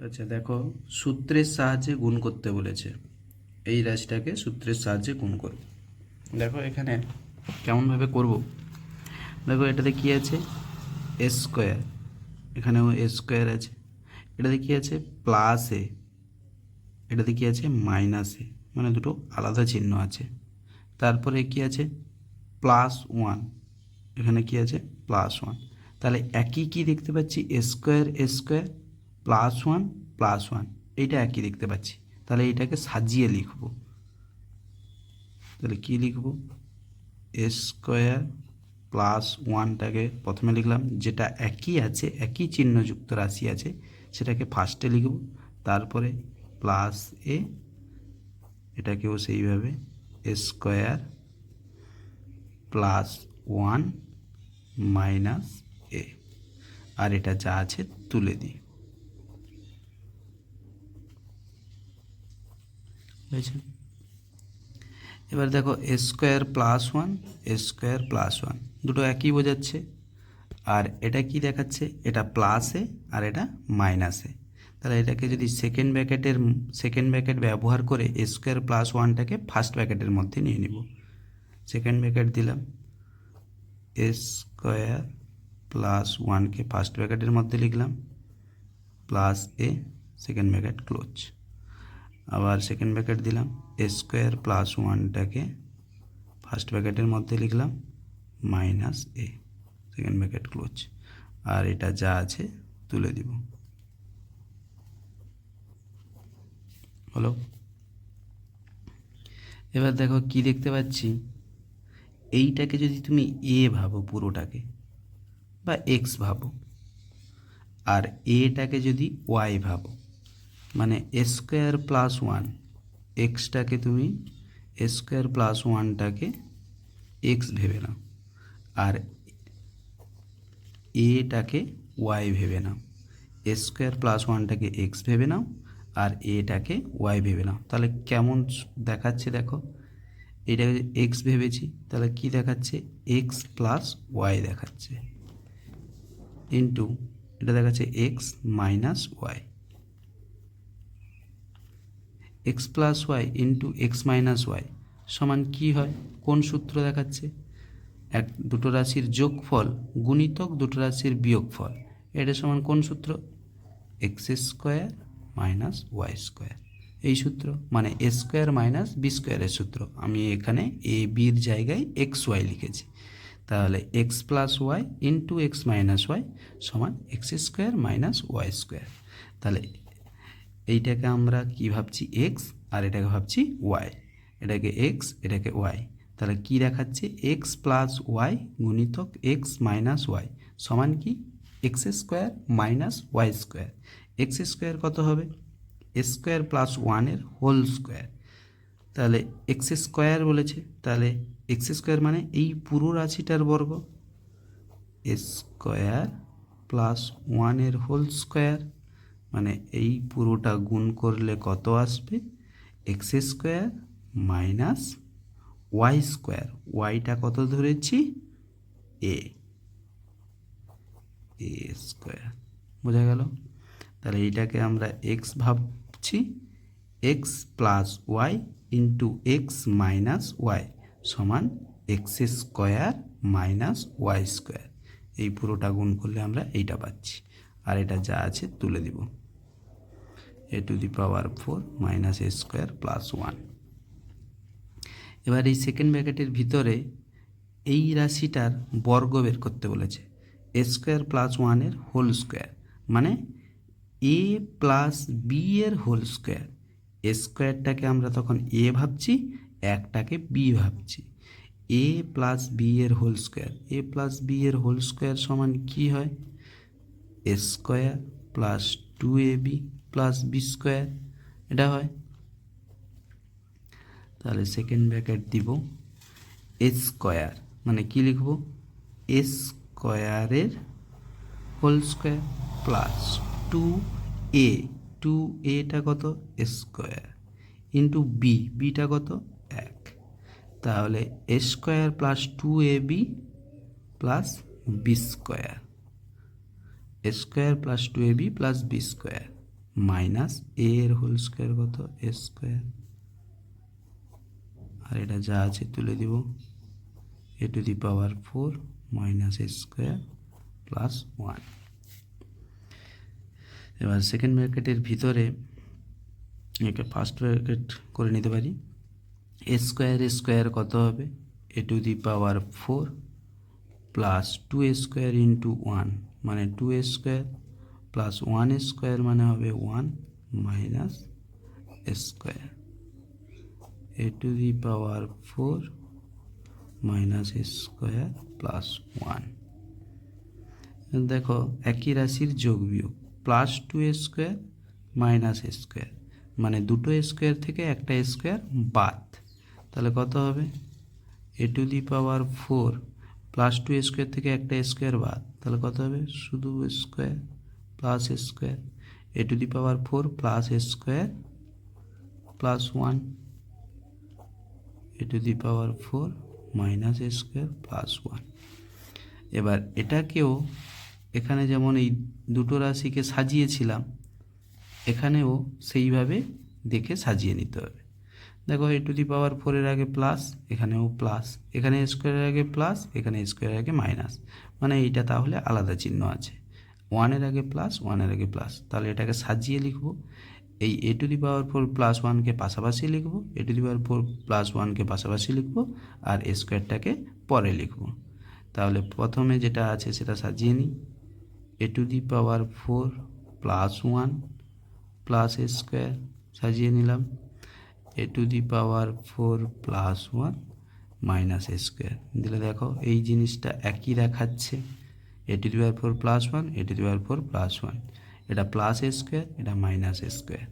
আচ্ছা দেখো, সূত্রের সাহায্যে গুণ করতে বলেছে। এই রাশিটাকে সূত্রের সাহায্যে গুণ করব। দেখো এখানে কেমনভাবে করব। দেখো এটাতে কী আছে, এ স্কোয়ার, এখানেও এ স্কোয়ার আছে। এটাতে কী আছে, প্লাস এ, এটাতে কী আছে, মাইনাস এ, মানে দুটো আলাদা চিহ্ন আছে। তারপরে কী আছে, প্লাস ওয়ান, এখানে কী আছে, প্লাস ওয়ান। তাহলে একই কী দেখতে পাচ্ছি, এ স্কোয়ার প্লাস ওয়ান, এইটা একই দেখতে পাচ্ছি। তাহলে এইটাকে সাজিয়ে লিখব। তাহলে কী লিখব, এ স্কোয়ার প্লাস ওয়ানটাকে প্রথমে লিখলাম, যেটা একই আছে, একই চিহ্নযুক্ত রাশি আছে সেটাকে ফার্স্টে লিখব। তারপরে প্লাস এ, এটাকেও সেইভাবে এ স্কোয়ার প্লাস ওয়ান মাইনাস এ, আর এটা যা আছে তুলে দিই। বুঝেছ? এবার দেখো এ স্কোয়ার প্লাস ওয়ান দুটো একই বোঝাচ্ছে। আর এটা কি দেখাচ্ছে, এটা প্লাসে আর এটা মাইনাসে। তাহলে এটাকে যদি সেকেন্ড ব্র্যাকেট ব্যবহার করে এ স্কোয়ার প্লাস ওয়ানটাকে ফার্স্ট ব্র্যাকেটের মধ্যে নিয়ে নিব। সেকেন্ড ব্র্যাকেট দিলাম, এ স্কোয়ার প্লাস ওয়ানকে ফার্স্ট ব্র্যাকেটের মধ্যে লিখলাম, প্লাস এ, সেকেন্ড ব্র্যাকেট ক্লোজ। আবার সেকেন্ড ব্র্যাকেট দিলাম, এ স্কোয়ার প্লাস ওয়ানটাকে ফার্স্ট ব্র্যাকেটের মধ্যে লিখলাম, মাইনাস এ, সেকেন্ড ব্র্যাকেট ক্লোজ। আর এটা যা আছে তুলে দিব। হলো? এবার দেখো কি দেখতে পাচ্ছি, এইটাকে যদি তুমি এ ভাবো পুরোটাকে, বা এক্স ভাবো, আর এটাকে যদি ওয়াই ভাবো, মানে এ স্কোয়ার প্লাস ওয়ান, এক্সটাকে তুমি এ স্কোয়ার প্লাস ওয়ানটাকে এক্স ভেবে নাও, আর এটাকে ওয়াই ভেবে নাও। এ স্কোয়ার প্লাস ওয়ানটাকে এক্স ভেবে নাও আর এটাকে ওয়াই ভেবে নাও। তাহলে কেমন দেখাচ্ছে দেখো, এটাকে এক্স ভেবেছি, তাহলে কি দেখাচ্ছে, এক্স প্লাস ওয়াই দেখাচ্ছে, ইন্টু এটা দেখাচ্ছে x minus y. X plus Y into x minus Y সমান কী হয়, কোন সূত্র দেখাচ্ছে, দুটো রাশির যোগফল গুণিতক দুটো রাশির বিয়োগফল, এটা সমান কোন সূত্র, x square minus Y square. এই সূত্র মানে এ স্কোয়ার মাইনাস বি স্কোয়ারের সূত্র। আমি এখানে এ বির জায়গায় এক্স ওয়াই লিখেছি। তাহলে X plus Y into x minus Y সমান X square minus Y square. তাহলে এইটাকে আমরা কি ভাবছি, এক্স, আর এটাকে ভাবছি ওয়াই। এটাকে এক্স, এটাকে ওয়াই। তাহলে কি দেখাচ্ছে, এক্স প্লাস ওয়াই গুণিতক এক্স মাইনাস ওয়াই সমান কি, X square minus Y square. X square কত হবে, এ স্কোয়ার প্লাস ওয়ানের হোল স্কোয়ার। তাহলে এক্স স্কোয়ার বলেছে, তাহলে এক্স স্কোয়ার মানে এই পুরো রাশিটার বর্গ, এ স্কোয়ার প্লাস ওয়ানের হোল স্কোয়ার, মানে এই পুরোটা গুণ করলে কত আসবে, X square minus Y square. ওয়াইটা কত ধরেছি, এ স্কোয়ার। বোঝা গেল? তাহলে এইটাকে আমরা এক্স ভাবছি, X plus Y into x minus Y সমান X square minus Y square. এই পুরোটা গুণ করলে আমরা এইটা পাচ্ছি, আর এটা যা আছে তুলে দিব, এ to the power 4 minus A square plus one. এবার এই সেকেন্ড ব্র্যাকেটের ভিতরে এই রাশিটার বর্গ বের করতে বলেছে, এ স্কোয়ার প্লাস ওয়ানের হোল স্কোয়ার, মানে এ প্লাস বি এর হোল স্কোয়ার। এ স্কোয়ারটাকে আমরা তখন এ ভাবছি, একটাকে বি ভাবছি। এ প্লাস বি এর whole square, A plus B এর হোল স্কোয়ার সমান কি হয়, A square plus 2ab plus B square, এটা হয়। তাহলে সেকেন্ড ব্র্যাকেট দিব, এ স্কোয়ার মানে কি লিখব, এ স্কোয়ারের হোল স্কোয়ার প্লাস 2a, 2aটা কত, স্কোয়ার, ইন্টু বিটা কত, 1। তাহলে A square plus 2ab plus B square, A square plus 2ab plus B square minus A এর হোল স্কোয়ার কত এ স্কোয়ার, আর এটা যা আছে তুলে দিব এ to the power 4 minus A square plus 1। এবার সেকেন্ড ব্র্যাকেটের ভিতরে একে ফার্স্ট ব্র্যাকেট করে নিতে পারি। এ স্কোয়ার কত হবে A to the power 4 plus 2 square into 1 মানে 2 স্কোয়ার প্লাস 1 স্কোয়ার মানে হবে 1 minus square A to the power 4 minus square plus 1। দেখো একই রাশির যোগ বিয়োগ, প্লাস 2 স্কোয়ার মাইনাস স্কোয়ার মানে দুটো স্কোয়ার থেকে একটা স্কোয়ার বাদ, তাহলে কত হবে A to the power 4 plus 2 square থেকে একটা স্কোয়ার বাদ, তাহলে কত হবে শুধু square plus square A to the power 4 plus square plus 1 A to the power 4 minus square plus 1। এবার এটাকেও এখানে যেমন এই দুটো রাশিকে সাজিয়েছিলাম এখানেও সেইভাবে দেখে সাজিয়ে নিতে হবে। দেখো এ টু দি পাওয়ার 4 এর আগে প্লাস, এখানেও প্লাস, এখানে স্কোয়ারের আগে প্লাস, এখানে স্কোয়ারের আগে মাইনাস, মানে এইটা তাহলে আলাদা চিহ্ন আছে। 1 এর আগে প্লাস, 1 এর আগে প্লাস, তাহলে এটাকে সাজিয়ে লিখবো। এই এ টু দি পাওয়ার 4 প্লাস 1কে পাশাপাশি লিখবো, এ টু দি পাওয়ার 4 প্লাস 1কে পাশাপাশি লিখবো, আর স্কোয়ারটাকে পরে লিখবো। তাহলে প্রথমে যেটা আছে সেটা সাজিয়ে নিই। A to the power 4 plus 1 plus square সাজিয়ে নিলাম, a to the power 4 plus 1 minus square দিলে দেখো এই জিনিসটা একই দেখাচ্ছে। A to the power 4 plus 1 A to the power 4 plus 1, এটা প্লাস স্কোয়ার এটা মাইনাস স্কোয়ার।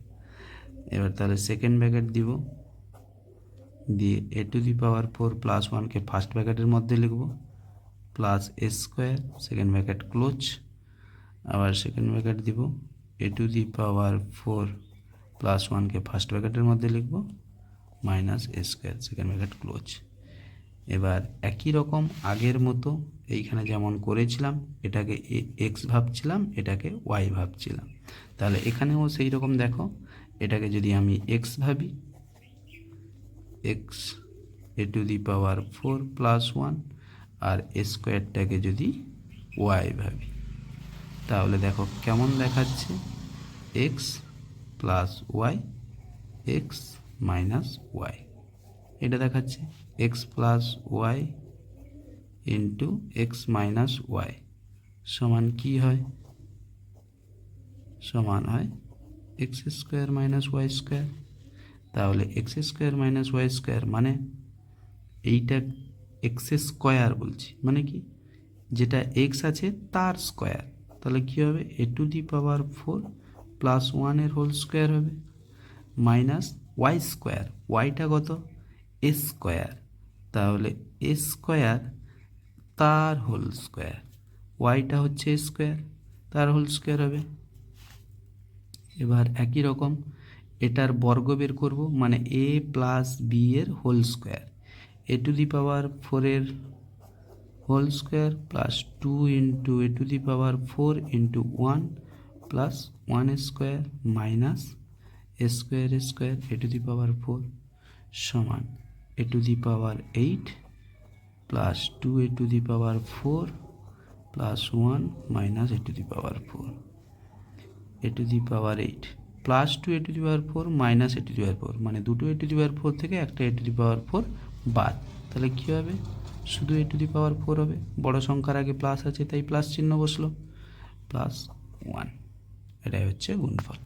এবার তাহলে সেকেন্ড ব্র্যাকেট দিব, দিয়ে a to the power 4 plus 1কে ফার্স্ট ব্র্যাকেটের মধ্যে লিখব plus square second bracket close. আবার সেকেন্ড ব্র্যাকেট দিব এ টু দি পাওয়ার 4 প্লাস 1কে ফার্স্ট ব্র্যাকেটের মধ্যে লিখব minus square second bracket close. এবার একই রকম আগের মতো এইখানে যেমন করেছিলাম এটাকে এক্স ভাবছিলাম এটাকে ওয়াই ভাবছিলাম, তাহলে এখানেও সেই রকম দেখো এটাকে যদি আমি এক্স ভাবি x a to the power 4 plus 1 আর স্কোয়ারটাকে যদি ওয়াই ভাবি তাহলে দেখো কেমন দেখাচ্ছে x plus y x minus y, এটা দেখাচ্ছে x plus Y into x minus Y সমান কি হয়, সমান হয় x square minus Y square. তাহলে x square minus Y square মানে এইটা এক্স স্কোয়ার বলছি, মানে কি যেটা এক্স আছে তার স্কোয়ার, তাহলে কী হবে A to the power 4 plus 1 এর হোল স্কোয়ার হবে মাইনাস ওয়াই স্কোয়ার, ওয়াইটা কত এ স্কোয়ার, তাহলে এ স্কোয়ার তার হোল স্কোয়ার, ওয়াইটা হচ্ছে স্কোয়ার তার হোল স্কোয়ার হবে। এবার একই রকম এটার বর্গ বের করব, মানে এ প্লাস বি এর whole square, A to the power 4 এর whole square plus 2 into a to the power 4 into 1 plus 1 square minus square square A to the power 4 সমান a to the power 8 plus 2 a to the power 4 plus 1 minus a to the power 4 to to the power 8 plus 2 a to the power 4 minus a to the power 4, মানে দুটো এ to the power 4 থেকে একটা এ to the power 4 বাদ, তাহলে কী হবে শুধু এ to the power 4 হবে, বড় সংখ্যার আগে প্লাস আছে তাই প্লাস চিহ্ন বসলো প্লাস 1, এটাই হচ্ছে গুণফল।